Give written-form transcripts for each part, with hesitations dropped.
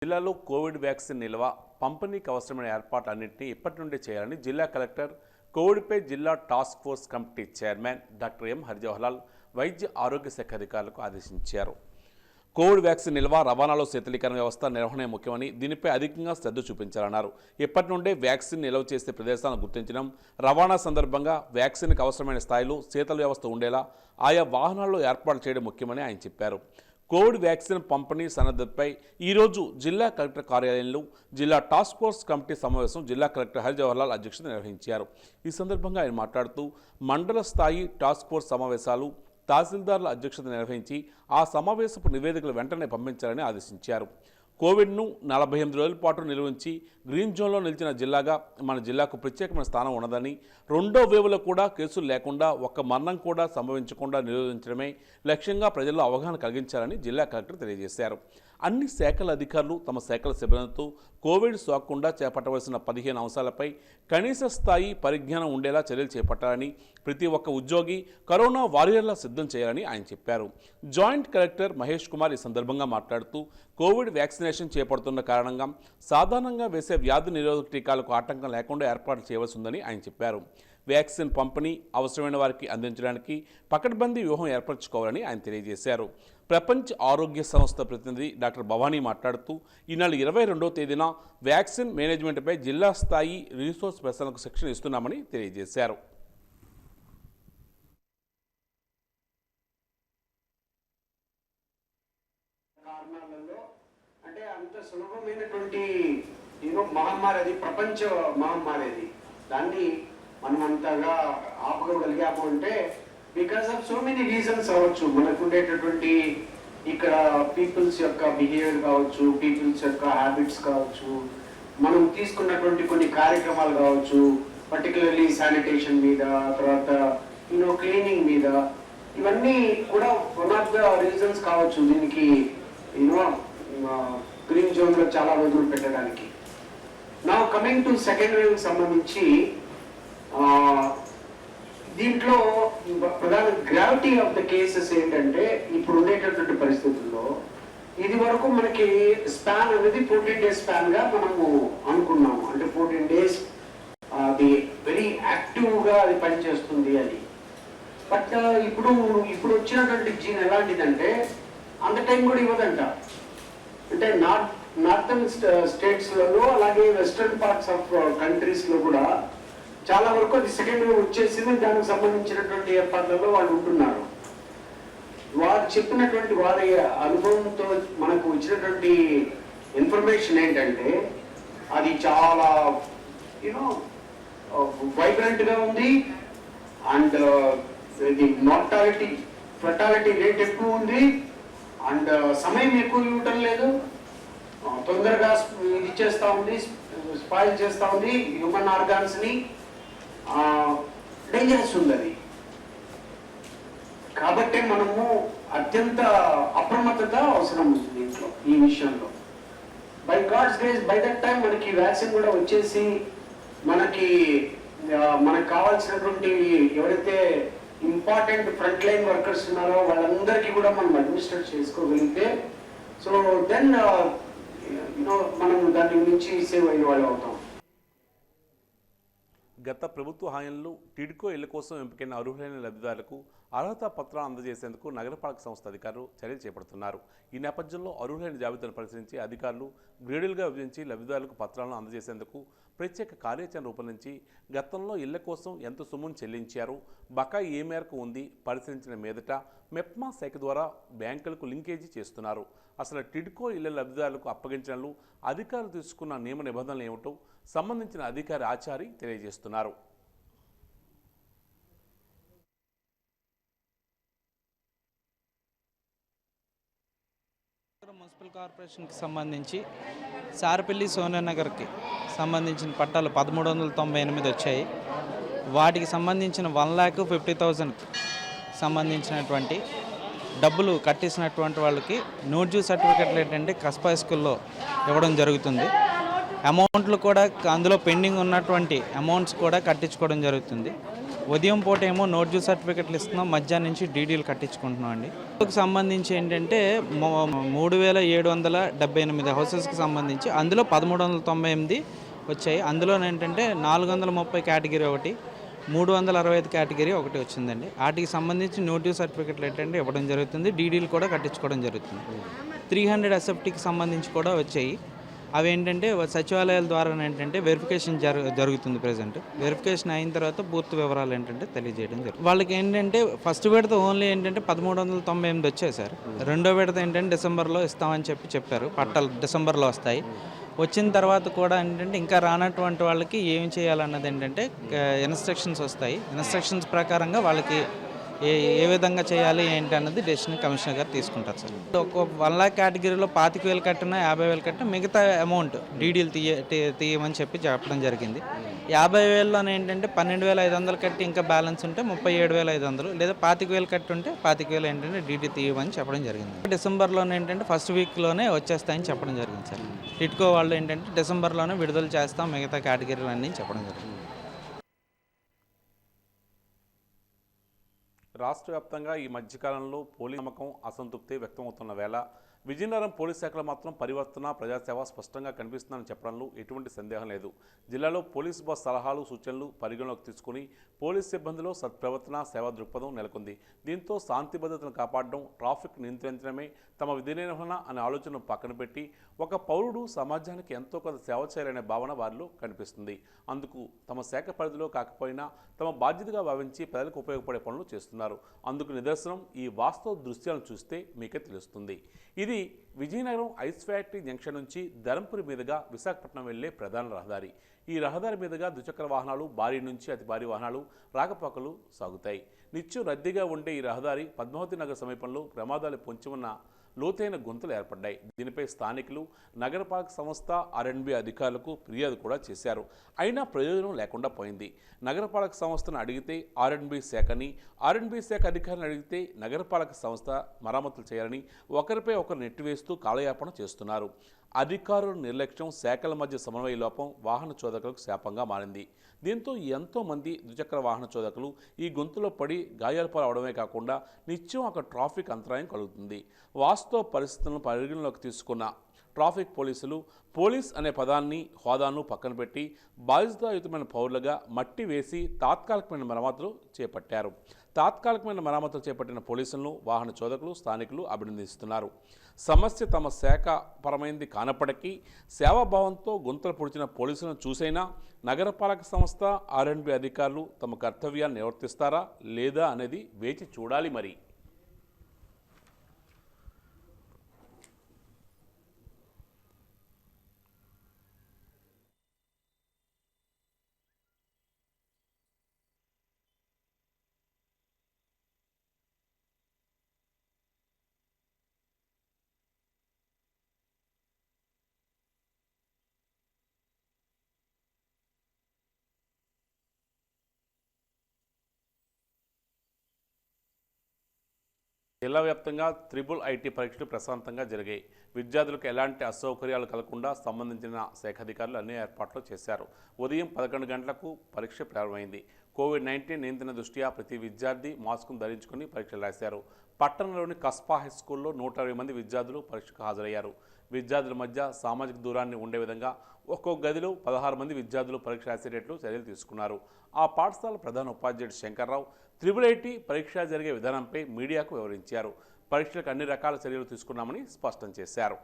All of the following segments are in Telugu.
జిల్లాలో కోవిడ్ వ్యాక్సిన్ నిల్వ పంపిణీకి అవసరమైన ఏర్పాట్లన్నింటినీ ఇప్పటి నుండే చేయాలని జిల్లా కలెక్టర్, కోవిడ్పై జిల్లా task force committee chairman doctor M Hari Jawaharlal వైద్య ఆరోగ్య శాఖ అధికారులకు ఆదేశించారు. కోవిడ్ వ్యాక్సిన్ నిల్వ, రవాణాలో శీతలీకరణ వ్యవస్థ నిర్వహణ ముఖ్యమని, దీనిపై అధికంగా శ్రద్ధ చూపించాలన్నారు. ఇప్పటి నుండే వ్యాక్సిన్ నిల్వ చేసే ప్రదేశాలను గుర్తించడం, రవాణా సందర్భంగా వ్యాక్సిన్కి అవసరమైన స్థాయిలో శీతల వ్యవస్థ ఉండేలా ఆయా వాహనాల్లో ఏర్పాటు చేయడం ముఖ్యమని ఆయన చెప్పారు. కోవిడ్ వ్యాక్సిన్ పంపిణీ సన్నద్ధతపై ఈరోజు జిల్లా కలెక్టర్ కార్యాలయంలో జిల్లా టాస్క్ ఫోర్స్ కమిటీ సమావేశం జిల్లా కలెక్టర్ హరిజవహర్లాల్ అధ్యక్షత నిర్వహించారు. ఈ సందర్భంగా ఆయన మాట్లాడుతూ మండల స్థాయి టాస్క్ ఫోర్స్ సమావేశాలు తహసీల్దార్ల అధ్యక్షత నిర్వహించి ఆ సమావేశపు నివేదికలు వెంటనే పంపించాలని ఆదేశించారు. కోవిడ్ను 48 రోజుల పాటు నిలువించి గ్రీన్ జోన్లో నిలిచిన జిల్లాగా మన జిల్లాకు ప్రత్యేకమైన స్థానం ఉన్నదని, రెండో వేవ్లో కూడా కేసులు లేకుండా ఒక్క మరణం కూడా సంభవించకుండా నిరోధించడమే లక్ష్యంగా ప్రజల్లో అవగాహన కలిగించాలని జిల్లా కలెక్టర్ తెలియజేశారు. అన్ని శాఖల అధికారులు తమ శాఖల సిబ్బందితో కోవిడ్ సోకకుండా చేపట్టవలసిన 15 అంశాలపై కనీస స్థాయి పరిజ్ఞానం ఉండేలా చర్యలు చేపట్టాలని, ప్రతి ఒక్క ఉద్యోగి కరోనా వారియర్లా సిద్ధం చేయాలని ఆయన చెప్పారు. జాయింట్ కలెక్టర్ మహేష్ కుమార్ ఈ సందర్భంగా మాట్లాడుతూ కోవిడ్ వ్యాక్సినేషన్ చేపడుతున్న కారణంగా సాధారణంగా వేసే వ్యాధి నిరోధక టీకాలకు ఆటంకం లేకుండా ఏర్పాట్లు చేయవలసి ఉందని ఆయన చెప్పారు. వ్యాక్సిన్ పంపిణీ అవసరమైన వారికి అందించడానికి పకడ్బందీ వ్యూహం ఏర్పరచుకోవాలని ఆయన తెలియజేశారు. ప్రపంచ ఆరోగ్య సంస్థ ప్రతినిధి డాక్టర్ భవానీ మాట్లాడుతూ ఈ నెల 22వ తేదీన వ్యాక్సిన్ మేనేజ్మెంట్పై జిల్లా స్థాయి రీసోర్స్ పర్సన్లకు శిక్షణ ఇస్తున్నామని తెలియజేశారు. అంటే అంత సులభమైనటువంటి మహమ్మారి, అది ప్రపంచ మహమ్మారి, అది దాన్ని మనం అంతగా ఆపగలిగాము అంటే because of so many reasons అవ్వచ్చు. మనకు ఉండేటటువంటి ఇక్కడ పీపుల్స్ యొక్క బిహేవియర్ కావచ్చు, పీపుల్స్ యొక్క హ్యాబిట్స్ కావచ్చు, మనం తీసుకున్నటువంటి కొన్ని కార్యక్రమాలు కావచ్చు, పర్టికులర్లీ శానిటేషన్ మీద, తర్వాత క్లీనింగ్ మీద, ఇవన్నీ కూడా వన్ ఆఫ్ ద రీజన్స్ కావచ్చు దీనికి గ్రీన్ జోన్ లో చాలా రోజులు పెట్టడానికి. నా కమింగ్ టు సెకండ్ వేవ్ సంబంధించి దీంట్లో ప్రధాన గ్రావిటీ ఆఫ్ ద కేసెస్ ఏంటంటే, ఇప్పుడు ఉండేటటువంటి పరిస్థితుల్లో ఇది వరకు మనకి స్పాన్ అనేది 14 days స్పాన్ గా మనము అనుకున్నాము. అంటే 14 days అది వెరీ యాక్టివ్ గా అది పనిచేస్తుంది అని. బట్ ఇప్పుడు వచ్చినటువంటి జీన్ ఎలాంటిదంటే అంత టైం కూడా ఇవ్వదంట. అంటే నార్థన్ స్టేట్స్ లలో, అలాగే వెస్టర్న్ పార్ట్స్ ఆఫ్ కంట్రీస్ లో కూడా చాలా వరకు అది సెకండ్ వేవ్ వచ్చేసింది. దానికి సంబంధించినటువంటి ఏర్పాట్లలో వాళ్ళు ఉంటున్నారు. వారు చెప్పినటువంటి వారి అనుభవంతో మనకు ఇచ్చినటువంటి ఇన్ఫర్మేషన్ ఏంటంటే అది చాలా వైబ్రెంట్ గా ఉంది. అండ్ ఇది ఫెర్టాలిటీ రేట్ ఎక్కువ ఉంది. అండ్ సమయం ఎక్కువ ఇవ్వటం లేదు, తొందరగా ఇది చేస్తూ ఉంది, స్పాయిల్ చేస్తూ ఉంది హ్యూమన్ ఆర్గాన్స్ ని. డేంజరస్ ఉంది అది. కాబట్టి మనము అత్యంత అప్రమత్తత అవసరం ఉంది దీంట్లో, ఈ విషయంలో. By God's grace by that time మనకి వ్యాక్సిన్ కూడా వచ్చేసి మనకు కావాల్సినటువంటి ఎవరైతే ఇంపార్టెంట్ ఫ్రంట్ లైన్ వర్కర్స్ ఉన్నారో వాళ్ళందరికీ కూడా మనం అడ్మినిస్ట్రేట్ చేసుకోగలిగితే, సో దెన్ మనం దాని నుంచి సేవ్ అయిన వాళ్ళు అవుతాం. గత ప్రభుత్వ హాయంలో టిడ్కో ఇళ్ల కోసం ఎంపికైన అర్హులైన లబ్ధిదారులకు అర్హత పత్రాలు అందజేసేందుకు నగరపాలక సంస్థ అధికారులు చర్యలు చేపడుతున్నారు. ఈ నేపథ్యంలో అర్హులైన జాబితాను పరిశీలించి అధికారులు గ్రేడులుగా విభజించి లబ్ధిదారులకు పత్రాలను అందజేసేందుకు ప్రత్యేక కార్యాచరణ రూపొందించి గతంలో ఇళ్ల కోసం ఎంత సొమ్మును చెల్లించారు, బకాయి ఏ మేరకు ఉంది పరిశీలించిన మీదట మెప్మా శాఖ ద్వారా బ్యాంకులకు లింకేజీ చేస్తున్నారు. అసలు టిడ్కో ఇళ్ల లబ్ధిదారులకు అప్పగించడంలో అధికారులు తీసుకున్న నియమ నిబంధనలు ఏమిటో సంబంధించిన అధికారి ఆచారి తెలియజేస్తున్నారు. మున్సిపల్ కార్పొరేషన్కి సంబంధించి సారపల్లి సోనియానగర్కి సంబంధించిన పట్టాలు 1398 వచ్చాయి. వాటికి సంబంధించిన 1,50,000 సంబంధించినటువంటి డబ్బులు కట్టేసినటువంటి వాళ్ళకి నోట్ డ్యూ సర్టిఫికెట్లు ఏంటంటే కస్బా స్కూల్లో ఇవ్వడం జరుగుతుంది. అమౌంట్లు కూడా అందులో పెండింగ్ ఉన్నటువంటి అమౌంట్స్ కూడా కట్టించుకోవడం జరుగుతుంది. ఉదయం పూట ఏమో నోట్ డ్యూ సర్టిఫికెట్లు ఇస్తున్నాం, మధ్యాహ్నం నుంచి డీడీలు కట్టించుకుంటున్నాం అండి. ఇందుకు సంబంధించి ఏంటంటే 3778 హౌసెస్కి సంబంధించి అందులో 1398 వచ్చాయి. అందులో ఏంటంటే 430 కేటగిరీ ఒకటి, 365 కేటగిరీ ఒకటి వచ్చిందండి. వాటికి సంబంధించి నోట్ డ్యూ సర్టిఫికెట్లు ఏంటంటే ఇవ్వడం జరుగుతుంది, డీడీలు కూడా కట్టించుకోవడం జరుగుతుంది. 300 ఎస్ఎఫ్టీకి సంబంధించి కూడా వచ్చాయి. అవి ఏంటంటే సచివాలయాల ద్వారా ఏంటంటే వెరిఫికేషన్ జరుగుతుంది. ప్రజెంట్ వెరిఫికేషన్ అయిన తర్వాత పూర్తి వివరాలు ఏంటంటే తెలియజేయడం జరుగుతుంది. వాళ్ళకి ఏంటంటే ఫస్ట్ విడత ఓన్లీ ఏంటంటే 1398 వచ్చాయి సార్. రెండో విడత ఏంటంటే డిసెంబర్లో ఇస్తామని చెప్పారు. పట్టాలు డిసెంబర్లో వస్తాయి. వచ్చిన తర్వాత కూడా ఏంటంటే ఇంకా రానటువంటి వాళ్ళకి ఏం చేయాలన్నది ఏంటంటే ఇన్స్ట్రక్షన్స్ వస్తాయి. ఇన్స్ట్రక్షన్స్ ప్రకారంగా వాళ్ళకి ఏ విధంగా చేయాలి ఏంటి అన్నది డెసిషన్ కమిషనర్ గారు తీసుకుంటారు సార్. ఒక 1 లాక్ కేటగిరీలో 25,000 కట్టినా 50,000 కట్టినా మిగతా అమౌంట్ డీడీలు తీయమని చెప్పడం జరిగింది. 50,000లోనే ఏంటంటే 12,500 కట్టి ఇంకా బ్యాలెన్స్ ఉంటే 37,500, లేదా 25,000 కట్టి ఉంటే 25,000 ఏంటంటే డీడీ తీయమని చెప్పడం జరిగింది. డిసెంబర్లోనే ఏంటంటే ఫస్ట్ వీక్లోనే వచ్చేస్తాయని చెప్పడం జరిగింది సార్. టిట్కో వాళ్ళు ఏంటంటే డిసెంబర్లోనే విడుదల చేస్తాం మిగతా కేటగిరీలు అన్నీ చెప్పడం జరిగింది. రాష్ట్ర వ్యాప్తంగా ఈ మధ్యకాలంలో పోలీసు నమ్మకం అసంతృప్తి వ్యక్తమవుతున్న వేళ విజయనగరం పోలీస్ శాఖలో మాత్రం పరివర్తన ప్రజాసేవ స్పష్టంగా కనిపిస్తుందని చెప్పడంలో ఎటువంటి సందేహం లేదు. జిల్లాలో పోలీసు బాస్ సలహాలు సూచనలు పరిగణలోకి తీసుకుని పోలీసు సిబ్బందిలో సత్ప్రవర్తన సేవా దృక్పథం నెలకొంది. దీంతో శాంతి భద్రతను కాపాడడం, ట్రాఫిక్ నియంత్రించడమే తమ విధి నిర్వహణ అనే ఆలోచనను పక్కన పెట్టి ఒక పౌరుడు సమాజానికి ఎంతో కొంత సేవ చేయాలనే భావన వారిలో కనిపిస్తుంది. అందుకు తమ శాఖ పరిధిలో కాకపోయినా తమ బాధ్యతగా భావించి ప్రజలకు ఉపయోగపడే పనులు చేస్తున్నారు. అందుకు నిదర్శనం ఈ వాస్తవ దృశ్యాలను చూస్తే మీకే తెలుస్తుంది. ఇది విజయనగరం ఐస్ ఫ్యాక్టరీ జంక్షన్ నుంచి ధరంపురి మీదుగా విశాఖపట్నం వెళ్లే ప్రధాన రహదారి. ఈ రహదారి మీదుగా ద్విచక్ర వాహనాలు, భారీ నుంచి అతి భారీ వాహనాలు రాకపోకలు సాగుతాయి. నిత్యం రద్దీగా ఉండే ఈ రహదారి పద్మావతి నగర్ సమీపంలో ప్రమాదాలు పొంచి ఉన్న లోతైన గుంతలు ఏర్పడ్డాయి. దీనిపై స్థానికులు, నగరపాలక సంస్థ, ఆర్ఎండ్బి అధికారులకు ఫిర్యాదు కూడా చేశారు. అయినా ప్రయోజనం లేకుండా పోయింది. నగరపాలక సంస్థను అడిగితే ఆర్ఎండ్బి శాఖని, ఆర్ఎండ్బి శాఖ అధికారులను అడిగితే నగరపాలక సంస్థ మరమ్మతులు చేయాలని ఒకరిపై ఒకరు నెట్టివేస్తూ కాలయాపన చేస్తున్నారు. అధికారుల నిర్లక్ష్యం, శాఖల మధ్య సమన్వయ లోపం వాహన చోదకులకు శాపంగా మారింది. దీంతో ఎంతోమంది ద్విచక్ర వాహన చోదకులు ఈ గొంతులో పడి గాయాలు పాలవడమే కాకుండా నిత్యం అక్కడ ట్రాఫిక్ అంతరాయం కలుగుతుంది. వాస్తవ పరిస్థితులను పరిగణలోకి తీసుకున్న ట్రాఫిక్ పోలీసులు పోలీస్ అనే పదాన్ని, హోదాను పక్కన పెట్టి బాధ్యతాయుతమైన పౌరులుగా మట్టి వేసి తాత్కాలికమైన మరమ్మతులు చేపట్టారు. తాత్కాలికమైన మరమ్మతులు చేపట్టిన పోలీసులను వాహన చోదకులు, స్థానికులు అభినందిస్తున్నారు. సమస్య తమ శాఖ పరమైంది కానప్పటికీ సేవాభావంతో గుంతలు పొడిచిన పోలీసులను చూసైనా నగరపాలక సంస్థ, ఆర్ఎండ్బి అధికారులు తమ కర్తవ్యాన్ని నిర్వర్తిస్తారా లేదా అనేది వేచి చూడాలి. మరి జిల్లా వ్యాప్తంగా IIIT పరీక్షలు ప్రశాంతంగా జరిగాయి. విద్యార్థులకు ఎలాంటి అసౌకర్యాలు కలగకుండా సంబంధించిన శాఖాధికారులు అన్ని ఏర్పాట్లు చేశారు. ఉదయం 11 గంటలకు పరీక్ష ప్రారంభమైంది. కోవిడ్-19 నియంత్రణ దృష్ట్యా ప్రతి విద్యార్థి మాస్కును ధరించుకుని పరీక్షలు రాశారు. పట్టణంలోని కస్పా హై స్కూల్లో 120 మంది విద్యార్థులు పరీక్షకు హాజరయ్యారు. విద్యార్థుల మధ్య సామాజిక దూరాన్ని ఉండే విధంగా ఒక్కొక్క గదిలో 16 మంది విద్యార్థులు పరీక్ష రాసేటట్లు చర్యలు తీసుకున్నారు. ఆ పాఠశాల ప్రధాన ఉపాధ్యాయుడు శంకర్రావు IIIT పరీక్ష జరిగే విధానంపై మీడియాకు వివరించారు. పరీక్షలకు అన్ని రకాల చర్యలు తీసుకున్నామని స్పష్టం చేశారు.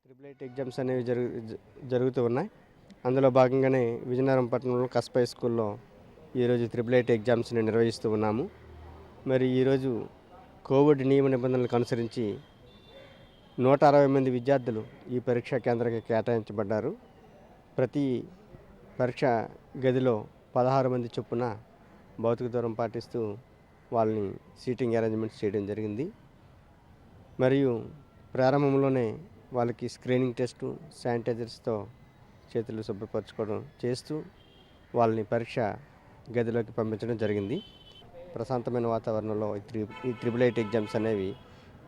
IIIT ఎగ్జామ్స్ అనేవి జరుగుతూ ఉన్నాయి. అందులో భాగంగానే విజయనగరం పట్టణంలో కస్పా స్కూల్లో ఈరోజు IIIT ఎగ్జామ్స్ని నిర్వహిస్తూ ఉన్నాము. మరి ఈరోజు కోవిడ్ నియమ నిబంధనలకు అనుసరించి 160 మంది విద్యార్థులు ఈ పరీక్షా కేంద్రానికి కేటాయించబడ్డారు. ప్రతి పరీక్ష గదిలో 16 మంది చొప్పున భౌతిక దూరం పాటిస్తూ వాళ్ళని సీటింగ్ అరేంజ్మెంట్స్ చేయడం జరిగింది. మరియు ప్రారంభంలోనే వాళ్ళకి స్క్రీనింగ్ టెస్టు శానిటైజర్స్తో చేతులు శుభ్రపరచుకోవడం చేస్తూ వాళ్ళని పరీక్ష గదిలోకి పంపించడం జరిగింది. ప్రశాంతమైన వాతావరణంలో ఈ 888 ఎగ్జామ్స్ అనేవి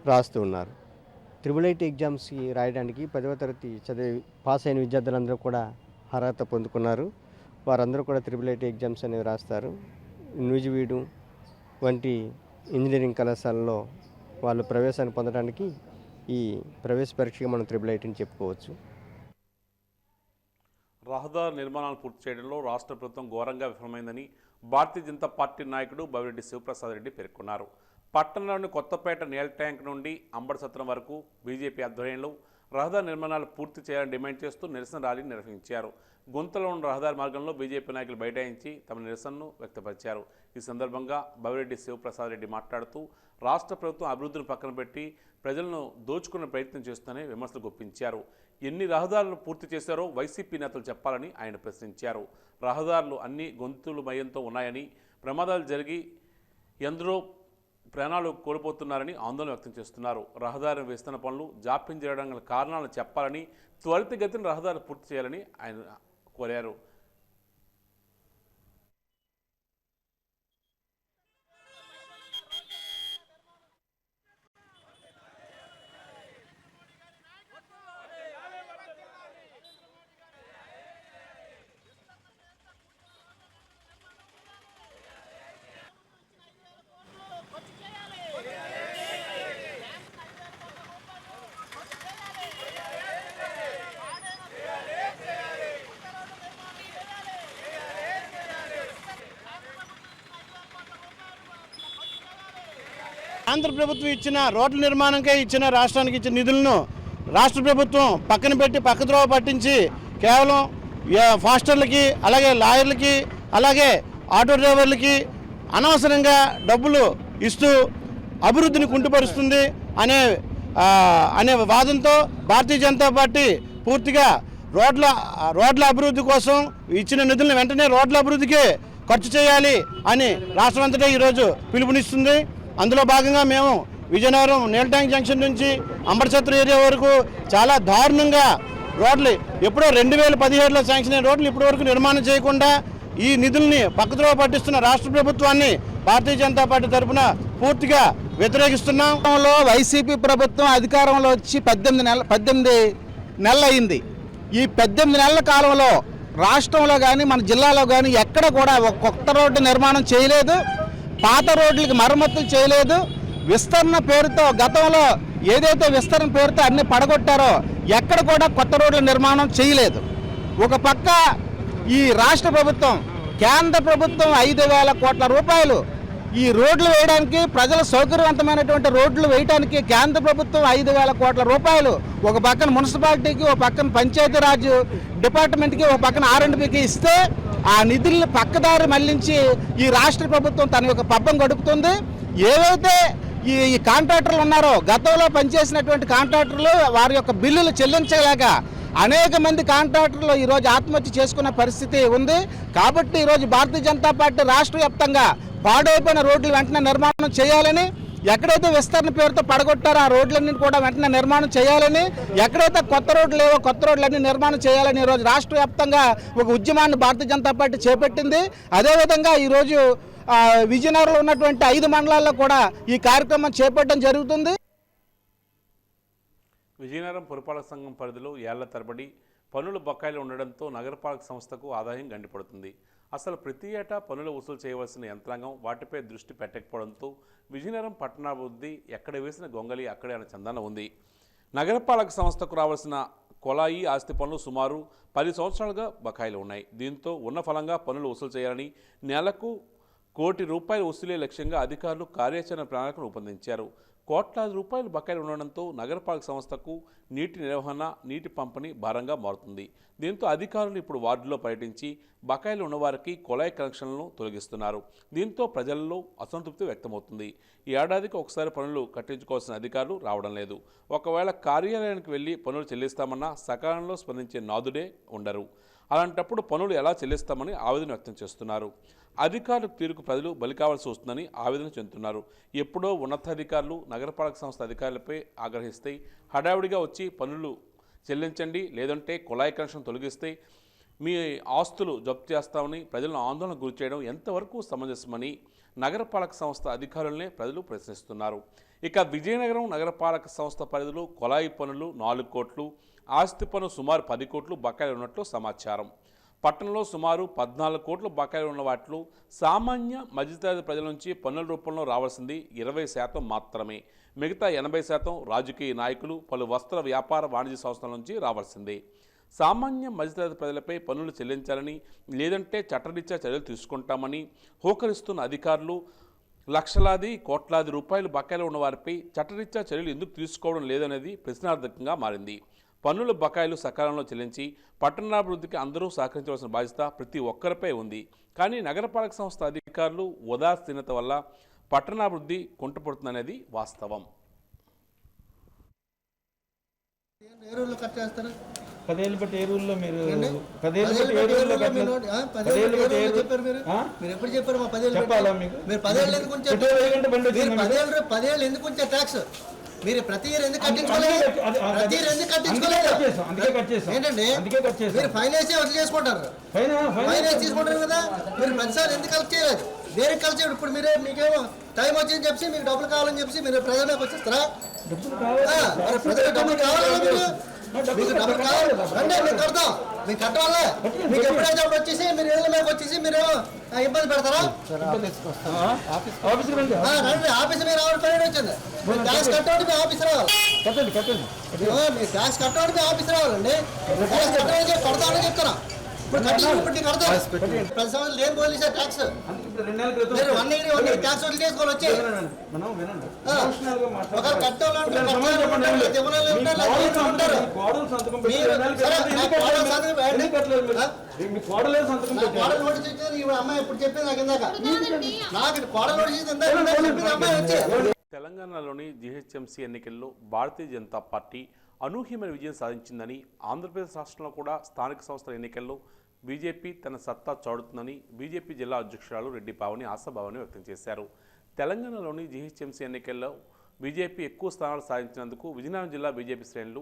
రాస్తూ ఉన్నారు. 888 ఎగ్జామ్స్కి రాయడానికి 10వ తరగతి చదివి పాస్ అయిన విద్యార్థులందరూ కూడా అర్హత పొందుకున్నారు. వారందరూ కూడా 888 ఎగ్జామ్స్ అనేవి రాస్తారు. నూజివీడు వంటి ఇంజనీరింగ్ కళాశాలలో వాళ్ళు ప్రవేశాన్ని పొందడానికి ఈ ప్రవేశ పరీక్షగా మనం 888 చెప్పుకోవచ్చు. రహదారి నిర్మాణాలు పూర్తి చేయడంలో రాష్ట్ర ప్రభుత్వం ఘోరంగా విఫలమైందని భారతీయ జనతా పార్టీ నాయకుడు బవిరెడ్డి శివప్రసాద్ రెడ్డి పేర్కొన్నారు. పట్టణంలోని కొత్తపేట నీళ్ళ ట్యాంక్ నుండి అంబడిసత్రం వరకు బీజేపీ ఆధ్వర్యంలో రహదారి నిర్మాణాలు పూర్తి చేయాలని డిమాండ్ చేస్తూ నిరసన ర్యాలీ నిర్వహించారు. గుంతలో ఉన్న రహదారి మార్గంలో బీజేపీ నాయకులు బైఠాయించి తమ నిరసనను వ్యక్తపరిచారు. ఈ సందర్భంగా బవిరెడ్డి శివప్రసాద్ రెడ్డి మాట్లాడుతూ రాష్ట్ర ప్రభుత్వం అభివృద్ధిని పక్కన పెట్టి ప్రజలను దోచుకునే ప్రయత్నం చేస్తుందని విమర్శలు గుప్పించారు. ఎన్ని రహదారులను పూర్తి చేశారో వైసీపీ నేతలు చెప్పాలని ఆయన ప్రశ్నించారు. రహదారులు అన్ని గొంతులు మయంతో ఉన్నాయని, ప్రమాదాలు జరిగి ఎందరో ప్రాణాలు కోల్పోతున్నారని ఆందోళన వ్యక్తం చేస్తున్నారు. రహదారి విస్తరణ పనులు జాప్యం చేయడం గల కారణాలను చెప్పాలని, త్వరితగతిన రహదారి పూర్తి చేయాలని ఆయన కోరారు. ఆంధ్ర ప్రభుత్వం ఇచ్చిన రోడ్ల నిర్మాణంకే ఇచ్చిన రాష్ట్రానికి ఇచ్చిన నిధులను రాష్ట్ర ప్రభుత్వం పక్కన పెట్టి పక్కద్రోవ పట్టించి కేవలం ఫాస్టర్లకి, అలాగే లాయర్లకి, అలాగే ఆటో డ్రైవర్లకి అనవసరంగా డబ్బులు ఇస్తూ అభివృద్ధిని కుంటుపరుస్తుంది అనే వాదంతో భారతీయ జనతా పార్టీ పూర్తిగా రోడ్ల అభివృద్ధి కోసం ఇచ్చిన నిధులను వెంటనే రోడ్ల అభివృద్ధికి ఖర్చు చేయాలి అని రాష్ట్రమంతటా ఈరోజు పిలుపునిస్తుంది. అందులో భాగంగా మేము విజయనగరం నీళ్ళ ట్యాంక్ జంక్షన్ నుంచి అంబడిసత్రం ఏరియా వరకు చాలా దారుణంగా రోడ్లు ఎప్పుడో 2017లో శాంక్షన్ అయిన రోడ్లు ఇప్పటి వరకు నిర్మాణం చేయకుండా ఈ నిధుల్ని పక్కద్రోవ పట్టిస్తున్న రాష్ట్ర ప్రభుత్వాన్ని భారతీయ జనతా పార్టీ తరఫున పూర్తిగా వ్యతిరేకిస్తున్నాం. వైసీపీ ప్రభుత్వం అధికారంలో వచ్చి 18 నెలలు అయింది. ఈ 18 నెలల కాలంలో రాష్ట్రంలో కానీ మన జిల్లాలో కానీ ఎక్కడ కూడా ఒక కొత్త రోడ్డు నిర్మాణం చేయలేదు. పాత రోడ్లకి మరమ్మతులు చేయలేదు. విస్తరణ పేరుతో గతంలో ఏదైతే విస్తరణ పేరుతో అన్ని పడగొట్టారో ఎక్కడ కూడా కొత్త రోడ్ల నిర్మాణం చేయలేదు. ఒక పక్క ఈ రాష్ట్ర ప్రభుత్వం, కేంద్ర ప్రభుత్వం 5,000 కోట్ల రూపాయలు ఈ రోడ్లు వేయడానికి, ప్రజల సౌకర్యవంతమైనటువంటి రోడ్లు వేయడానికి కేంద్ర ప్రభుత్వం 5,000 కోట్ల రూపాయలు ఒక పక్కన మున్సిపాలిటీకి, ఒక పక్కన పంచాయతీరాజ్ డిపార్ట్మెంట్కి, ఒక పక్కన R&Bకి ఇస్తే ఆ నిధుల్ని పక్కదారి మళ్లించి ఈ రాష్ట్ర ప్రభుత్వం తన యొక్క పబ్బం గడుపుతుంది. ఏవైతే ఈ కాంట్రాక్టర్లు ఉన్నారో, గతంలో పనిచేసినటువంటి కాంట్రాక్టర్లు వారి యొక్క బిల్లులు చెల్లించలేక అనేక మంది కాంట్రాక్టర్లు ఈరోజు ఆత్మహత్య చేసుకునే పరిస్థితి ఉంది. కాబట్టి ఈరోజు భారతీయ జనతా పార్టీ రాష్ట్ర వ్యాప్తంగా పాడైపోయిన రోడ్లు వెంటనే నిర్మాణం చేయాలని, ఎక్కడైతే విస్తరణ పేరుతో పడగొట్టారో ఆ రోడ్లన్నీ కూడా వెంటనే నిర్మాణం చేయాలని, ఎక్కడైతే కొత్త రోడ్లు లేవో కొత్త రోడ్లన్నీ నిర్మాణం చేయాలని ఈరోజు రాష్ట్ర వ్యాప్తంగా ఒక ఉద్యమాన్ని భారతీయ జనతా పార్టీ చేపట్టింది. అదేవిధంగా ఈరోజు విజయనగరంలో ఉన్నటువంటి 5 మండలాల్లో కూడా ఈ కార్యక్రమం చేపట్టడం జరుగుతుంది. విజయనగరం పురపాలక సంఘం పరిధిలో ఏళ్ల తరబడి పన్నుల బకాయిలు ఉండడంతో నగరపాలక సంస్థకు ఆదాయం గండిపడుతుంది. అసలు ప్రతి ఏటా పన్నులు వసూలు చేయవలసిన యంత్రాంగం వాటిపై దృష్టి పెట్టకపోవడంతో విజయనగరం పట్టణాభివృద్ధి ఎక్కడ వేసిన గొంగలి అక్కడే అనే చందన ఉంది. నగరపాలక సంస్థకు రావాల్సిన కొలాయి ఆస్తి పన్నులు సుమారు 10 సంవత్సరాలుగా బకాయిలు ఉన్నాయి. దీంతో ఉన్న ఫలంగా పన్నులు వసూలు చేయాలని నెలకు ₹1 కోటి వసూలే లక్ష్యంగా అధికారులు కార్యాచరణ ప్రణాళికను రూపొందించారు. కోట్లాది రూపాయలు బకాయిలు ఉండడంతో నగరపాలక సంస్థకు నీటి నిర్వహణ, నీటి పంపిణీ భారంగా మారుతుంది. దీంతో అధికారులు ఇప్పుడు వార్డులో పర్యటించి బకాయిలు ఉన్నవారికి కొలాయి కనెక్షన్లను తొలగిస్తున్నారు. దీంతో ప్రజల్లో అసంతృప్తి వ్యక్తమవుతుంది. ఈ ఏడాదికి ఒకసారి పనులు కట్టించుకోవాల్సిన అధికారులు రావడం లేదు. ఒకవేళ కార్యాలయానికి వెళ్ళి పనులు చెల్లిస్తామన్నా సకాలంలో స్పందించే నాదుడే ఉండరు. అలాంటప్పుడు పనులు ఎలా చెల్లిస్తామని ఆవేదన వ్యక్తం చేస్తున్నారు. అధికారుల తీరుకు ప్రజలు బలి కావాల్సి వస్తుందని ఆవేదన చెందుతున్నారు. ఎప్పుడో ఉన్నతాధికారులు నగరపాలక సంస్థ అధికారులపై ఆగ్రహిస్తే హడావిడిగా వచ్చి పన్నులు చెల్లించండి, లేదంటే కుళాయి కనెక్షన్ తొలగిస్తే మీ ఆస్తులు జప్తు చేస్తామని ప్రజలను ఆందోళన గురి చేయడం ఎంతవరకు సమంజసమని నగరపాలక సంస్థ అధికారులనే ప్రజలు ప్రశ్నిస్తున్నారు. ఇక విజయనగరం నగరపాలక సంస్థ పరిధిలో కుళాయి పన్నులు 4 కోట్లు, ఆస్తి పన్ను సుమారు 10 కోట్లు బకాయిలు ఉన్నట్లు సమాచారం. పట్టణంలో సుమారు 14 కోట్లు బకాయిలు ఉన్న వాటిలో సామాన్య మధ్యతరగతి ప్రజల నుంచి పన్నుల రూపంలో రావాల్సింది 20% మాత్రమే. మిగతా 80% రాజకీయ నాయకులు, పలు వస్త్ర వ్యాపార వాణిజ్య సంస్థల నుంచి రావాల్సిందే. సామాన్య మధ్యతరగతి ప్రజలపై పన్నులు చెల్లించాలని, లేదంటే చట్టరీత్యా చర్యలు తీసుకుంటామని హోకరిస్తున్న అధికారులు లక్షలాది కోట్లాది రూపాయలు బకాయిలు ఉన్న వారిపై చట్టరీత్యా చర్యలు ఎందుకు తీసుకోవడం లేదనేది ప్రశ్నార్థకంగా మారింది. పన్నుల బకాయిలు సకాలంలో చెల్లించి పట్టణాభివృద్ధికి అందరూ సహకరించవలసిన బాధ్యత ప్రతి ఒక్కరిపై ఉంది. కానీ నగరపాలక సంస్థ అధికారులు ఉదాసీనత వల్ల పట్టణాభివృద్ధి కుంటుపడుతుందనేది వాస్తవం. 10 ఏళ్ళు బట్టి ఏ రూల్లో మీరు 10 ఏళ్ళు బట్టి ఏ రూల్లో మీరు ఎప్పుడు చెప్పారు? మా 10 ఏళ్ళు చెప్పాలా మీకు? మీరు 10 ఏళ్ళు ఎందుకు ఉంచారు? 10 ఏళ్ళు ఎందుకు ఉంచారు ట్యాక్స్? మీరు ప్రతి ఇయర్ ఎందుకు కట్టించుకోలేదు? ప్రతి ఇయర్ ఎందుకు కట్టించుకోలేదు? ఏంటండి మీరు ఫైనాన్స్ వసూలు చేసుకుంటారు, ఫైనాన్స్ తీసుకుంటారు కదా, మీరు ప్రతిసారి ఎందుకు కలెక్ట్ చేయలేదు? దేనికి కలెక్ట్ చేయడు? ఇప్పుడు మీరే మీకేమో టైం వచ్చిందని చెప్పి మీకు డబ్బులు కావాలని చెప్పి మీరు ప్రజలకు వచ్చేస్తారా? ప్రజలకు డబ్బులు కావాలా? మీకు డబ్బులు కావాలి అంటే మీకు కడతాం, మీకు కట్టాలే. మీకు ఎప్పుడైతే వచ్చేసి మీరు ఏళ్ళ మీద వచ్చేసి మీరు ఇబ్బంది పెడతారా? రండి, ఆఫీస్ మీరు రావడం పని వచ్చింది. మీరు ట్యాక్స్ కట్టండి, మీ ఆఫీస్ రావాలి. మీరు ట్యాక్స్ కట్టండి, మీ ఆఫీస్ రావాలండి. ట్యాక్స్ కట్టాలని చెప్పి కడతామని చెప్తున్నా. ఇప్పుడు కట్టి కడతారు. ప్రతి సంవత్సరం లేని పోలీసే ట్యాక్స్ మీరు 1 ఇయర్ ట్యాక్స్ వదిలి చేసుకొని వచ్చి ఒకరు కట్టాలంటారు. అమ్మాయి ఎప్పుడు చెప్పింది నాకు ఇందాక, నాకు కోడలు నోటీస్ అమ్మాయి వచ్చి. తెలంగాణలోని జీహెచ్ఎంసీ ఎన్నికల్లో భారతీయ జనతా పార్టీ అనూహ్యమైన విజయం సాధించిందని, ఆంధ్రప్రదేశ్ రాష్ట్రంలో కూడా స్థానిక సంస్థల ఎన్నికల్లో బీజేపీ తన సత్తా చాటుతుందని బీజేపీ జిల్లా అధ్యక్షురాలు రెడ్డి పావని ఆశాభావాన్ని వ్యక్తం చేశారు. తెలంగాణలోని జీహెచ్ఎంసీ ఎన్నికల్లో బీజేపీ ఎక్కువ స్థానాలు సాధించినందుకు విజయనగరం జిల్లా బీజేపీ శ్రేణులు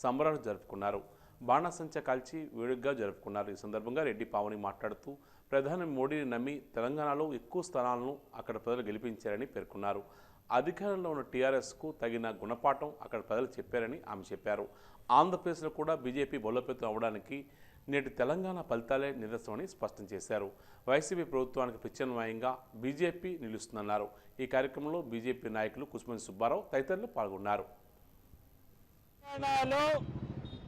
సంబరాలు జరుపుకున్నారు. బాణాసంచా కాల్చి వేడుకగా జరుపుకున్నారు. ఈ సందర్భంగా రెడ్డి పావని మాట్లాడుతూ ప్రధాని మోడీని నమ్మి తెలంగాణలో ఎక్కువ స్థానాలను అక్కడ ప్రజలు గెలిపించారని పేర్కొన్నారు. అధికారంలో ఉన్న టీఆర్ఎస్కు తగిన గుణపాఠం అక్కడ ప్రజలు చెప్పారని ఆమె చెప్పారు. ఆంధ్రప్రదేశ్లో కూడా బీజేపీ బలోపేతం అవ్వడానికి నేటి తెలంగాణ ఫలితాలే నిదర్శనమని స్పష్టం చేశారు. వైసీపీ ప్రభుత్వానికి ప్రత్యామ్నాయంగా బీజేపీ నిలుస్తుందన్నారు. ఈ కార్యక్రమంలో బీజేపీ నాయకులు కుసుమని సుబ్బారావు తదితరులు పాల్గొన్నారు. తెలంగాణలో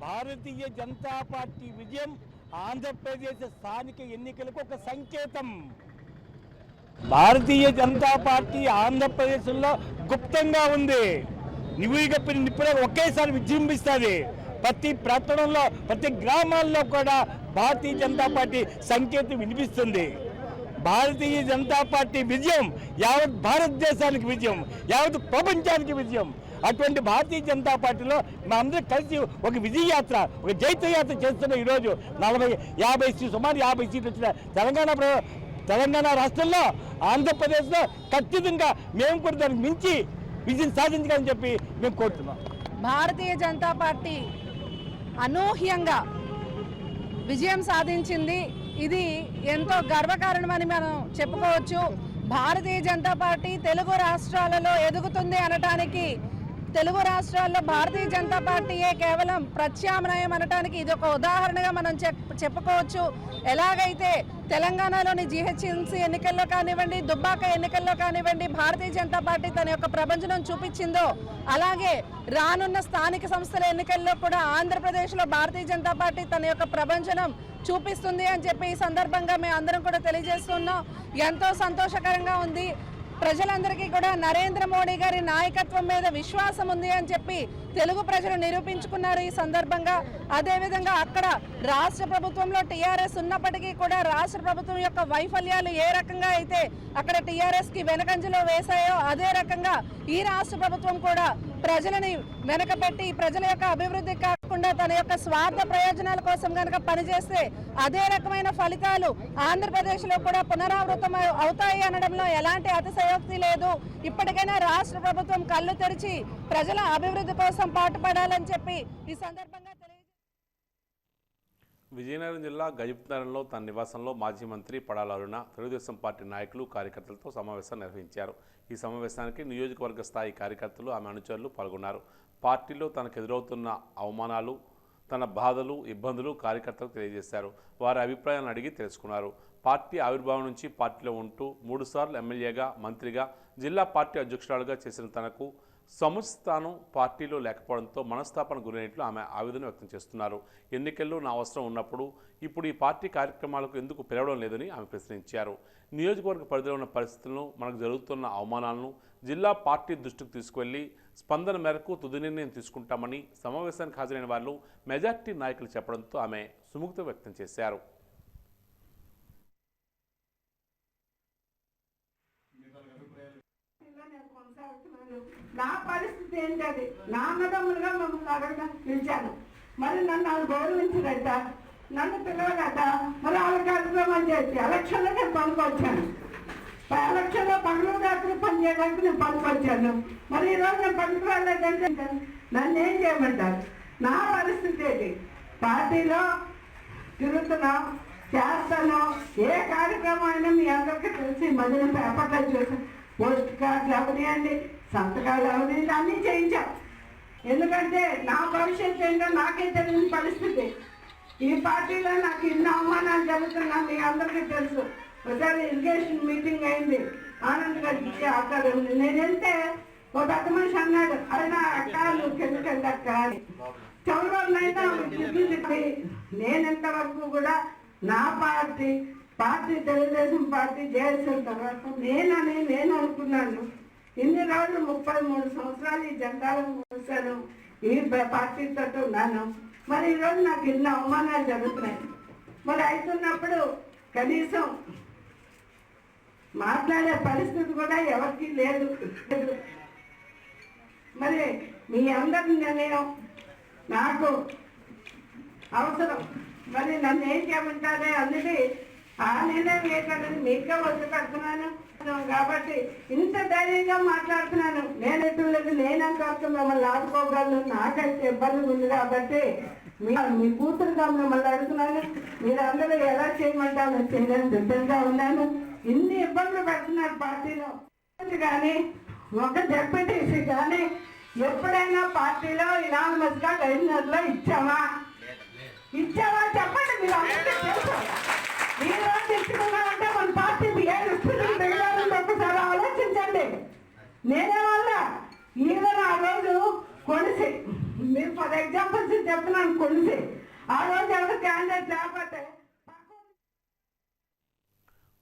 భారతీయ జనతా పార్టీ విజయం ఆంధ్రప్రదేశ్ స్థానిక ఎన్నికలకు ఒక సంకేతం. భారతీయ జనతా పార్టీ ఆంధ్రప్రదేశ్లో గుప్తంగా ఉంది. ఇప్పుడే ఒకేసారి విజృంభిస్తుంది. ప్రతి పట్టణంలో, ప్రతి గ్రామాల్లో కూడా భారతీయ జనతా పార్టీ సంకేతం వినిపిస్తుంది. భారతీయ జనతా పార్టీ విజయం యావత్ భారతదేశానికి విజయం, యావత్ ప్రపంచానికి విజయం. అటువంటి భారతీయ జనతా పార్టీలో మనందరం కలిసి ఒక విజయయాత్ర, ఒక జైత్రయాత్ర చేస్తున్న ఈరోజు 40-50 సుమారు 50 సీట్లు వచ్చిన తెలంగాణ రాష్ట్రంలో, ఆంధ్రప్రదేశ్లో ఖచ్చితంగా మేము కూడా దానికి మించి విజయం సాధించాలని చెప్పి మేము కోరుతున్నాం. భారతీయ జనతా పార్టీ అనూహ్యంగా విజయం సాధించింది. ఇది ఎంతో గర్వకారణమని మనం చెప్పుకోవచ్చు. భారతీయ జనతా పార్టీ తెలుగు రాష్ట్రాలలో ఎదుగుతుంది అనటానికి, తెలుగు రాష్ట్రాల్లో భారతీయ జనతా పార్టీయే కేవలం ప్రత్యామ్నాయం అనటానికి ఇది ఒక ఉదాహరణగా మనం చెప్పుకోవచ్చు. ఎలాగైతే తెలంగాణలోని జీహెచ్ఎంసీ ఎన్నికల్లో కానివ్వండి, దుబ్బాక ఎన్నికల్లో కానివ్వండి భారతీయ జనతా పార్టీ తన యొక్క ప్రభంజనం చూపించిందో, అలాగే రానున్న స్థానిక సంస్థల ఎన్నికల్లో కూడా ఆంధ్రప్రదేశ్లో భారతీయ జనతా పార్టీ తన యొక్క ప్రభంజనం చూపిస్తుంది అని చెప్పి ఈ సందర్భంగా మేము అందరం కూడా తెలియజేస్తున్నాం. ఎంతో సంతోషకరంగా ఉంది. ప్రజలందరికీ కూడా నరేంద్ర మోడీ గారి నాయకత్వం మీద విశ్వాసం ఉంది అని చెప్పి తెలుగు ప్రజలు నిరూపించుకున్నారు ఈ సందర్భంగా. అదేవిధంగా అక్కడ రాష్ట్ర ప్రభుత్వంలో టీఆర్ఎస్ ఉన్నప్పటికీ కూడా రాష్ట్ర ప్రభుత్వం యొక్క వైఫల్యాలు ఏ రకంగా అయితే అక్కడ టీఆర్ఎస్కి వెనకంజలో వేశాయో, అదే రకంగా ఈ రాష్ట్ర ప్రభుత్వం కూడా ప్రజలని వెనకబెట్టి ప్రజల యొక్క అభివృద్ధి కాకుండా తన యొక్క స్వార్థ ప్రయోజనాల కోసం కనుక పనిచేస్తే అదే రకమైన ఫలితాలు ఆంధ్రప్రదేశ్లో కూడా పునరావృతం అవుతాయి అనడంలో ఎలాంటి అతిశయోక్తి లేదు. ఇప్పటికైనా రాష్ట్ర ప్రభుత్వం కళ్ళు తెరిచి ప్రజల అభివృద్ధి కోసం పాటుపడాలని చెప్పి ఈ సందర్భంగా విజయనగరం జిల్లా గజపతినగరంలో తన నివాసంలో మాజీ మంత్రి పడాల అరుణ తెలుగుదేశం పార్టీ నాయకులు కార్యకర్తలతో సమావేశం నిర్వహించారు. ఈ సమావేశానికి నియోజకవర్గ స్థాయి కార్యకర్తలు ఆమె అనుచరులు పాల్గొన్నారు. పార్టీలో తనకు ఎదురవుతున్న అవమానాలు, తన బాధలు, ఇబ్బందులు కార్యకర్తలకు తెలియజేశారు. వారి అభిప్రాయాలను అడిగి తెలుసుకున్నారు. పార్టీ ఆవిర్భావం నుంచి పార్టీలో ఉంటూ 3 సార్లు ఎమ్మెల్యేగా, మంత్రిగా, జిల్లా పార్టీ అధ్యక్షురాలుగా చేసిన తనకు సముచిత స్థానం పార్టీలో లేకపోవడంతో మనస్తాపన గురైనట్లు ఆమె ఆవేదన వ్యక్తం చేస్తున్నారు. ఎన్నికల్లో నా అవసరం ఉన్నప్పుడు ఇప్పుడు ఈ పార్టీ కార్యక్రమాలకు ఎందుకు పిలవడం లేదని ఆమె ప్రశ్నించారు. నియోజకవర్గ పరిధిలో ఉన్న పరిస్థితులను, మనకు జరుగుతున్న అవమానాలను జిల్లా పార్టీ దృష్టికి తీసుకువెళ్లి స్పందన మేరకు తుది నిర్ణయం తీసుకుంటామని సమావేశానికి హాజరైన వాళ్ళు మెజార్టీ నాయకులు చెప్పడంతో ఆమె సుముఖత వ్యక్తం చేశారు. నా పరిస్థితి ఏంటది? నా అన్నదమ్ములుగా మమ్మల్ని అడగ పిలిచాను, మరి నన్ను గౌరవించరట, నన్ను పిలవరట. మరి వాళ్ళ కార్యక్రమం చేసి ఎలక్షన్లో నేను పనుకొచ్చాను. ఎలక్షన్లో పనులు రాత్రి పని చేయడానికి నేను పనుకొచ్చాను. మరి ఈరోజు నేను పనికి రాలేదంటే నన్ను ఏం చేయమంటారు? నా పరిస్థితి ఏంటి? పార్టీలో తిరుగుతున్నాం, చేస్తాను. ఏ కార్యక్రమం అయినా మీ అందరికీ తెలిసి మధ్యన పేపర్లో చూసి పోస్ట్ కార్డులు అవనివ్వండి, సంతకాలు అవనివ్వండి, అన్నీ చేయించాం. ఎందుకంటే నా భవిష్యత్తు ఏంటో నాకే తెలియని పరిస్థితి. ఈ పార్టీలో నాకు ఇన్ని అవమానాలు జరుగుతున్నా మీ అందరికీ తెలుసు. ఒకసారి ఇరిగేషన్ మీటింగ్ అయింది, ఆనంద్ గారికి ఆకారం ఉంది. నేను వెళ్తే ఒక పెద్ద మనిషి అన్నాడు, అయినా అక్క నువ్వు కిందకెళ్ళి అక్క అని. చౌరవైనా నేను ఎంతవరకు కూడా నా పార్టీ తెలుగుదేశం పార్టీ చేసిన తర్వాత నేను అనుకున్నాను. ఇన్ని రోజులు 33 సంవత్సరాలు ఈ జెండాలు మూసాను, ఈ పార్టీతో ఉన్నాను. మరి ఈరోజు నాకు ఇన్ని అవమానాలు జరుగుతున్నాయి. మరి అవుతున్నప్పుడు కనీసం మాట్లాడే పరిస్థితి కూడా ఎవరికి లేదు. మరి మీ అందరి నిర్ణయం నాకు అవసరం. మరి నన్ను ఏం చేయమంటారే అన్నది ఆ నిర్ణయం ఏంటన్నది మీకే వచ్చి పెడుతున్నాను కాబట్టి ఇంత ధైర్యంగా మాట్లాడుతున్నాను. నేను ఎటువంటి నేనంత మిమ్మల్ని ఆదుకోగలను, నాకైతే ఇబ్బంది ఉంది కాబట్టి మీ కూతురుగా మిమ్మల్ని అడుగుతున్నాను. మీరు అందరూ ఎలా చేయమంటారో చేయడానికి సిద్ధంగా ఉన్నాను. ఇన్ని ఇబ్బందులు పెడుతున్నారు పార్టీలో. కానీ ఒక డెప్యూటీసీ కానీ ఎప్పుడైనా పార్టీలో ఇనానమస్గా గవర్నర్లో ఇచ్చామా చెప్పండి. మీరు అందరికీ తెలుసు. ఈ రోజు ఇచ్చుకున్నామంటే మన పార్టీ ఒకసారి ఆలోచించండి. నేనే వల్ల ఈవెన్ ఆ రోజు కొలిసి, మీరు ఫర్ ఎగ్జాంపుల్స్ చెప్తున్నాను, కొలిసి ఆ రోజు ఎవరు క్యాండిడేట్ లేకపోతే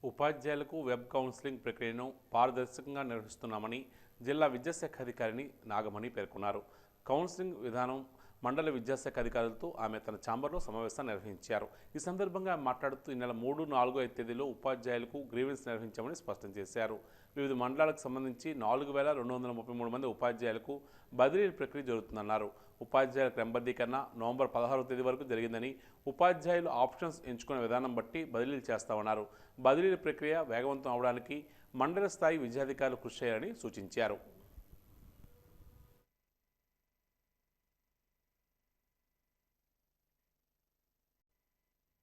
ఉపాధ్యాయులకు వెబ్ కౌన్సిలింగ్ ప్రక్రియను పారదర్శకంగా నిర్వహిస్తున్నామని జిల్లా విద్యాశాఖ అధికారిని నాగమణి పేర్కొన్నారు. కౌన్సిలింగ్ విధానం మండల విద్యాశాఖ అధికారులతో ఆమె తన ఛాంబర్లో సమావేశాన్ని నిర్వహించారు. ఈ సందర్భంగా మాట్లాడుతూ ఈ నెల 3, 4, 5 తేదీలో ఉపాధ్యాయులకు గ్రీవెన్స్ నిర్వహించామని స్పష్టం చేశారు. వివిధ మండలాలకు సంబంధించి 4233 మంది ఉపాధ్యాయులకు బదిలీ ప్రక్రియ జరుగుతుందన్నారు. ఉపాధ్యాయుల క్రమబద్ధీకరణ నవంబర్ 16వ తేదీ వరకు జరిగిందని, ఉపాధ్యాయులు ఆప్షన్స్ ఎంచుకునే విధానం బట్టి బదిలీలు చేస్తామన్నారు. బదిలీల ప్రక్రియ వేగవంతం అవడానికి మండల స్థాయి విద్యాధికారులు కృషి చేయాలని సూచించారు.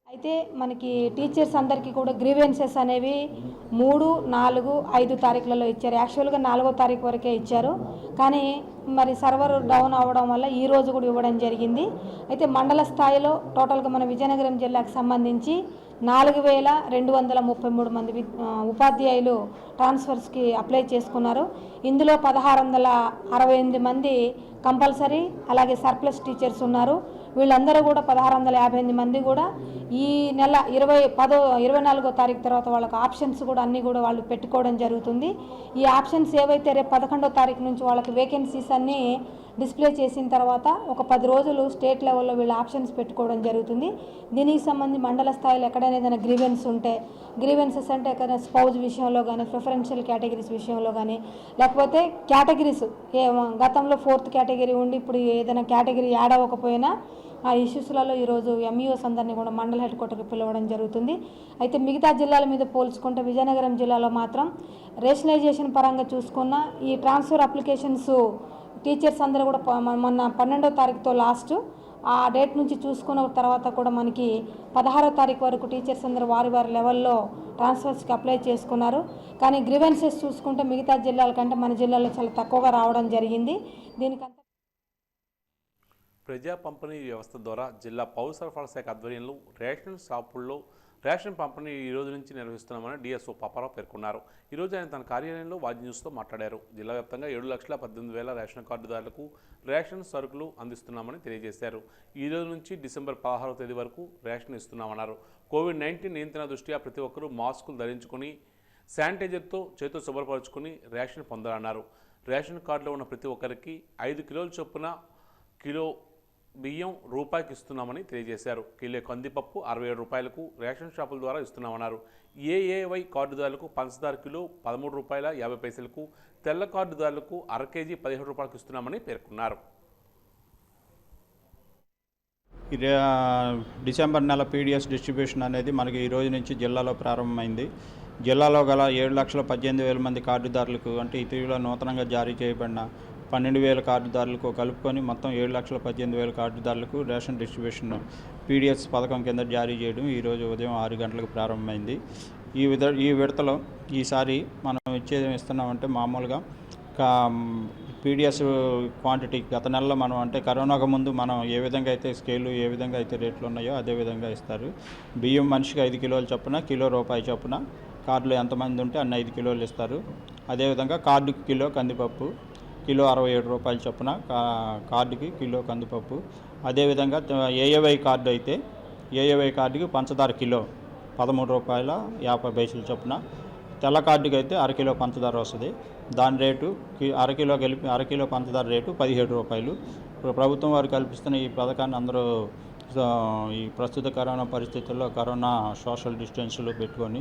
అయితే మనకి టీచర్స్ అందరికీ కూడా గ్రీవెన్సెస్ అనేవి 3, 4, 5 తారీఖులలో ఇచ్చారు. యాక్చువల్గా 4వ తారీఖు వరకే ఇచ్చారు, కానీ మరి సర్వర్ డౌన్ అవ్వడం వల్ల ఈ రోజు కూడా ఇవ్వడం జరిగింది. అయితే మండల స్థాయిలో టోటల్గా మన విజయనగరం జిల్లాకు సంబంధించి 4233 మంది ఉపాధ్యాయులు ట్రాన్స్ఫర్స్కి అప్లై చేసుకున్నారు. ఇందులో 1668 మంది కంపల్సరీ, అలాగే సర్ప్లస్ టీచర్స్ ఉన్నారు. వీళ్ళందరూ కూడా 1658 మంది కూడా ఈ నెల 24వ తారీఖు తర్వాత వాళ్ళకి ఆప్షన్స్ కూడా అన్నీ కూడా వాళ్ళు పెట్టుకోవడం జరుగుతుంది. ఈ ఆప్షన్స్ ఏవైతే రేపు 11వ తారీఖు నుంచి వాళ్ళకి వేకెన్సీస్ అన్నీ డిస్ప్లే చేసిన తర్వాత ఒక 10 రోజులు స్టేట్ లెవెల్లో వీళ్ళు ఆప్షన్స్ పెట్టుకోవడం జరుగుతుంది. దీనికి సంబంధించి మండల స్థాయిలో ఎక్కడైనా ఏదైనా గ్రీవెన్స్ ఉంటే, గ్రీవెన్సెస్ అంటే ఎక్కడైనా స్పౌజ్ విషయంలో కానీ, ప్రిఫరెన్షియల్ కేటగిరీస్ విషయంలో కానీ, లేకపోతే కేటగిరీస్ గతంలో 4th కేటగిరీ ఉండి ఇప్పుడు ఏదైనా కేటగిరీ యాడ్ అవ్వకపోయినా ఆ ఇష్యూస్లలో ఈరోజు ఎంఈఓస్ అందరినీ కూడా మండల హెడ్ క్వార్టర్కి పిలవడం జరుగుతుంది. అయితే మిగతా జిల్లాల మీద పోల్చుకుంటే విజయనగరం జిల్లాలో మాత్రం రేషనలైజేషన్ పరంగా చూసుకున్న ఈ ట్రాన్స్ఫర్ అప్లికేషన్స్ టీచర్స్ అందరూ కూడా మొన్న 12వ తారీఖుతో లాస్ట్, ఆ డేట్ నుంచి చూసుకున్న తర్వాత కూడా మనకి 16వ తారీఖు వరకు టీచర్స్ అందరూ వారి లెవెల్లో ట్రాన్స్ఫర్స్కి అప్లై చేసుకున్నారు. కానీ గ్రీవెన్సెస్ చూసుకుంటే మిగతా జిల్లాల కంటే మన జిల్లాలో చాలా తక్కువగా రావడం జరిగింది. దీనికంతా ప్రజా పంపిణీ వ్యవస్థ ద్వారా జిల్లా పౌర సరఫరాల శాఖ ఆధ్వర్యంలో రేషన్ షాపుల్లో రేషన్ పంపిణీ ఈ రోజు నుంచి నిర్వహిస్తున్నామని డిఎస్ఓ పాపారావు పేర్కొన్నారు. ఈరోజు ఆయన తన కార్యాలయంలో వాజీ న్యూస్తో మాట్లాడారు. జిల్లా వ్యాప్తంగా 7,18,000 రేషన్ కార్డుదారులకు రేషన్ సరుకులు అందిస్తున్నామని తెలియజేశారు. ఈ రోజు నుంచి డిసెంబర్ 16వ తేదీ వరకు రేషన్ ఇస్తున్నామన్నారు. కోవిడ్-19 నియంత్రణ దృష్ట్యా ప్రతి ఒక్కరూ మాస్కులు ధరించుకుని శానిటైజర్తో చేతులు శుభ్రపరుచుకుని రేషన్ పొందాలన్నారు. రేషన్ కార్డులో ఉన్న ప్రతి ఒక్కరికి 5 కిలోల చొప్పున కిలో బియ్యం రూపాయికి ఇస్తున్నామని తెలియజేశారు. కిలో కందిపప్పు 67 రూపాయలకు రేషన్ షాపుల ద్వారా ఇస్తున్నామన్నారు. ఏఏవై కార్డుదారులకు పంచదార కిలో 13 రూపాయల 50 పైసలకు, తెల్ల కార్డుదారులకు అర కేజీ 17 రూపాయలకు ఇస్తున్నామని పేర్కొన్నారు. డిసెంబర్ నెల పీడిఎస్ డిస్ట్రిబ్యూషన్ అనేది మనకి ఈ రోజు నుంచి జిల్లాలో ప్రారంభమైంది. జిల్లాలో గల 7,18,000 మంది కార్డుదారులకు, అంటే ఇటీవల నూతనంగా జారీ చేయబడిన 12,000 కార్డుదారులకు కలుపుకొని మొత్తం 7,18,000 కార్డుదారులకు రేషన్ డిస్ట్రిబ్యూషన్ పీడిఎస్ పథకం కింద జారీ చేయడం ఈరోజు ఉదయం 6 గంటలకు ప్రారంభమైంది. ఈ విడతలో ఈసారి మనం ఇస్తున్నామంటే మామూలుగా పీడిఎస్ క్వాంటిటీ గత నెలలో మనం అంటే కరోనాకు ముందు మనం ఏ విధంగా అయితే స్కేలు ఏ విధంగా అయితే రేట్లు ఉన్నాయో అదే విధంగా ఇస్తారు. బియ్యం మనిషికి 5 కిలోలు చొప్పున కిలో రూపాయి చొప్పున కార్డులో ఎంతమంది ఉంటే అన్ని 5 కిలోలు ఇస్తారు. అదేవిధంగా కార్డుకి కిలో కందిపప్పు కిలో 67 రూపాయలు చొప్పున కార్డుకి కిలో కందిపప్పు. అదేవిధంగా ఏఏవై కార్డు అయితే ఏఏవై కార్డుకి పంచదార కిలో 13 రూపాయల 50 పైసలు చొప్పున, తెల్ల కార్డుకి అయితే అరకిలో పంచదార వస్తుంది. దాని రేటు అరకిలో పంచదార రేటు 17 రూపాయలు. ప్రభుత్వం వారు కల్పిస్తున్న ఈ పథకాన్ని అందరూ ఈ ప్రస్తుత కరోనా పరిస్థితుల్లో కరోనా సోషల్ డిస్టెన్స్లు పెట్టుకొని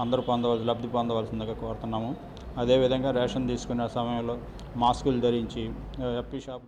అందరూ లబ్ధి పొందవలసిందిగా కోరుతున్నాము. అదేవిధంగా రేషన్ తీసుకునే సమయంలో మాస్కులు ధరించి ఎఫ్పీ షాప్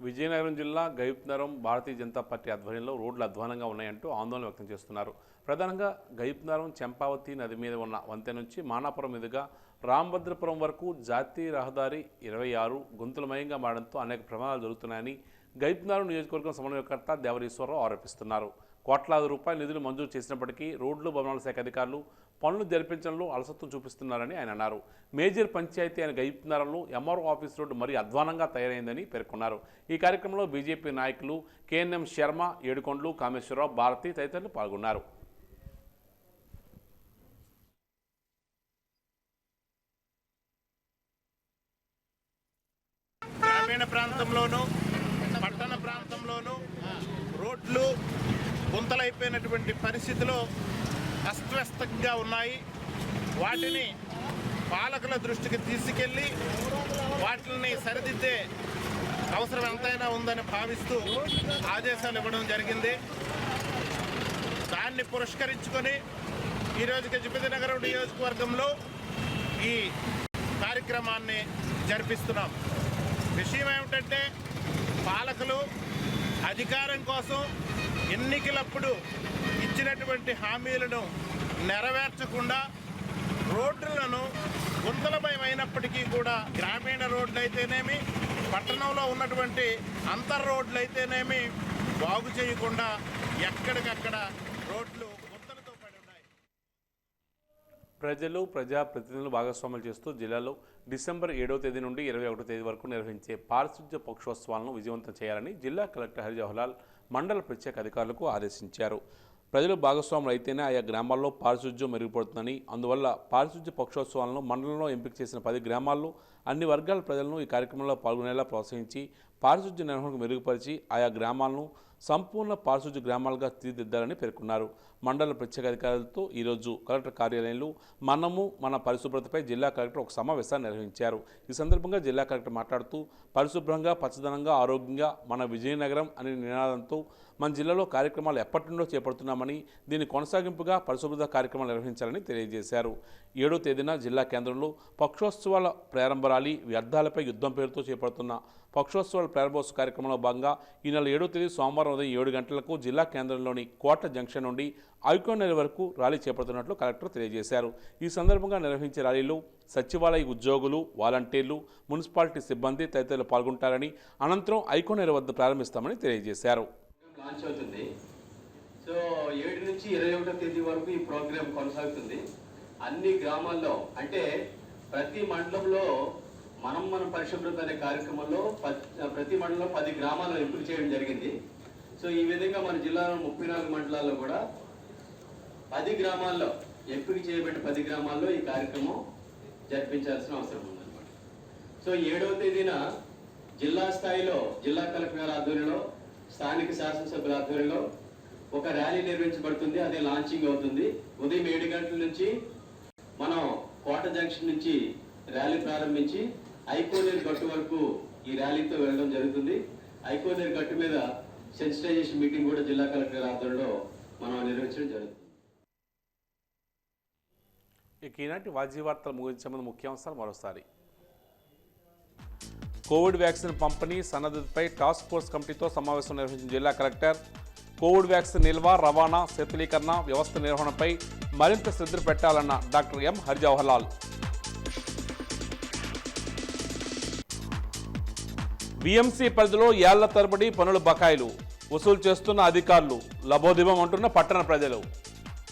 విజయనగరం జిల్లా గైప్నగరం భారతీయ జనతా పార్టీ ఆధ్వర్యంలో రోడ్లు అధ్వానంగా ఉన్నాయంటూ ఆందోళన వ్యక్తం చేస్తున్నారు. ప్రధానంగా గైప్నగరం చెంపావతి నది మీద ఉన్న వంతెన నుంచి మానాపురం మీదుగా రామభద్రపురం వరకు జాతీయ రహదారి 26 గుంతలమయంగా మారడంతో అనేక ప్రమాదాలు జరుగుతున్నాయని గైప్నగరం నియోజకవర్గం సమన్వయకర్త దేవరీశ్వరరావు ఆరోపిస్తున్నారు. కోట్లాది రూపాయల నిధులు మంజూరు చేసినప్పటికీ రోడ్లు భవనాల శాఖ అధికారులు పనులు జరిపించడంలో అలసత్వం చూపిస్తున్నారని ఆయన అన్నారు. మేజర్ పంచాయతీ అయిన గైప్నగరంలో ఎంఆర్ఓ ఆఫీస్ రోడ్డు మరీ అధ్వానంగా తయారైందని పేర్కొన్నారు. ఈ కార్యక్రమంలో బీజేపీ నాయకులు కేఎన్ఎం శర్మ, ఏడుకొండలు, కామేశ్వరరావు, భారతి తదితరులు పాల్గొన్నారు. గ్రామీణ ప్రాంతంలోనూ పట్టణ ప్రాంతంలోనూ రోడ్లు గుంతలైపోయినటువంటి పరిస్థితిలో అస్తవ్యస్తంగా ఉన్నాయి. వాటిని పాలకుల దృష్టికి తీసుకెళ్ళి వాటిని సరిదిద్దే అవసరం ఎంతైనా ఉందని భావిస్తూ ఆదేశాలు ఇవ్వడం జరిగింది. దాన్ని పురస్కరించుకొని ఈరోజు గజపతినగరం నియోజకవర్గంలో ఈ కార్యక్రమాన్ని జరిపిస్తున్నాం. విషయం ఏమిటంటే పాలకులు అధికారం కోసం ఎన్నికలప్పుడు ఇచ్చినటువంటి హామీలను నెరవేర్చకుండా రోడ్లను గుంతలమయమైనప్పటికీ కూడా గ్రామీణ రోడ్లు అయితేనేమి పట్టణంలో ఉన్నటువంటి అంతర్ రోడ్లు అయితేనేమి బాగు చేయకుండా ఎక్కడికక్కడ రోడ్లు గుంతలతో పడి ఉన్నాయి. ప్రజలు ప్రజాప్రతినిధులు భాగస్వాములు చేస్తూ జిల్లాలో డిసెంబర్ 7వ తేదీ నుండి 21వ తేదీ వరకు నిర్వహించే పారిశుధ్య పక్షోత్సవాలను విజయవంతం చేయాలని జిల్లా కలెక్టర్ హరిజవహర్లాల్ మండల ప్రత్యేక అధికారులకు ఆదేశించారు. ప్రజలు భాగస్వాములు అయితేనే ఆయా గ్రామాల్లో పారిశుధ్యం మెరుగుపడుతుందని, అందువల్ల పారిశుధ్య పక్షోత్సవాలను మండలంలో ఎంపిక చేసిన 10 గ్రామాల్లో అన్ని వర్గాల ప్రజలను ఈ కార్యక్రమంలో పాల్గొనేలా ప్రోత్సహించి పారిశుధ్య నిర్వహణకు మెరుగుపరిచి ఆయా గ్రామాలను సంపూర్ణ పారిశుధ్య గ్రామాలుగా తీర్చిదిద్దాలని పేర్కొన్నారు. మండల ప్రత్యేక అధికారులతో ఈరోజు కలెక్టర్ కార్యాలయంలో మనము మన పరిశుభ్రతపై జిల్లా కలెక్టర్ ఒక సమావేశాన్ని నిర్వహించారు. ఈ సందర్భంగా జిల్లా కలెక్టర్ మాట్లాడుతూ పరిశుభ్రంగా, పచ్చదనంగా, ఆరోగ్యంగా మన విజయనగరం అనే నినాదంతో మన జిల్లాలో కార్యక్రమాలు ఎప్పటి నుండో చేపడుతున్నామని, దీని కొనసాగింపుగా పరిశుభ్రత కార్యక్రమాలు నిర్వహించాలని తెలియజేశారు. 7వ తేదీన జిల్లా కేంద్రంలో పక్షోత్సవాల ప్రారంభ ర్యాలీ, వ్యర్థాలపై యుద్ధం పేరుతో చేపడుతున్న పక్షోత్సవాల ప్రారంభోత్సవ కార్యక్రమంలో భాగంగా ఈ నెల 7వ తేదీ సోమవారం ఉదయం 7 గంటలకు జిల్లా కేంద్రంలోని కోట జంక్షన్ నుండి ఐకోనెల్ వరకు ర్యాలీ చేపడుతున్నట్లు కలెక్టర్ తెలియజేశారు. ఈ సందర్భంగా నిర్వహించే ర్యాలీలో సచివాలయ ఉద్యోగులు, వాలంటీర్లు, మున్సిపాలిటీ సిబ్బంది తదితరులు పాల్గొంటారని, అనంతరం ఐకోనెల్ వద్ద ప్రారంభిస్తామని తెలియజేశారు. లాంచ్ అవుతుంది. సో 7 నుంచి 21వ తేదీ వరకు ఈ ప్రోగ్రాం కొనసాగుతుంది. అన్ని గ్రామాల్లో, అంటే ప్రతి మండలంలో మన పరిశుభ్రత అనే కార్యక్రమంలో ప్రతి మండలంలో 10 గ్రామాలను ఎంపిక చేయడం జరిగింది. సో ఈ విధంగా మన జిల్లాలో 34 మండలాల్లో కూడా 10 గ్రామాల్లో ఎంపిక చేయబడిన 10 గ్రామాల్లో ఈ కార్యక్రమం జరిపించాల్సిన అవసరం ఉందన్నమాట. సో 7వ తేదీన జిల్లా స్థాయిలో జిల్లా కలెక్టర్ గారి ఆధ్వర్యంలో, స్థానిక శాసనసభ్యుల ఆధ్వర్యంలో ఒక ర్యాలీ నిర్వహించబడుతుంది. అదే లాంచింగ్ అవుతుంది. ఉదయం 7 గంటల నుంచి మనం కోట జంక్షన్ నుంచి ర్యాలీ ప్రారంభించి ఐకోనేర్ గట్టు వరకు ఈ ర్యాలీతో వెళ్ళడం జరుగుతుంది. ఐకోనేర్ గట్టు మీద సెన్సిటైజేషన్ మీటింగ్ కూడా జిల్లా కలెక్టర్ ఆధ్వర్యంలో మనం నిర్వహించడం జరుగుతుంది. ఈనాటి వాజీ వార్తలు ముగించే ముందు ముఖ్యాంశాలు మరోసారి. కోవిడ్ వ్యాక్సిన్ పంపిణీ సన్నద్ధతపై టాస్క్ ఫోర్స్ కమిటీతో సమావేశం నిర్వహించిన జిల్లా కలెక్టర్. కోవిడ్ వ్యాక్సిన్ నిల్వ, రవాణా, శీతలీకరణ వ్యవస్థ నిర్వహణపై మరింత శ్రద్ధ పెట్టాలన్న డాక్టర్ ఎం హరిజవహర్లాల్. BMC పరిధిలో ఏళ్ల తరబడి పనుల బకాయిలు వసూలు చేస్తున్న అధికారులు, లబోదిబం అంటున్న పట్టణ ప్రజలు.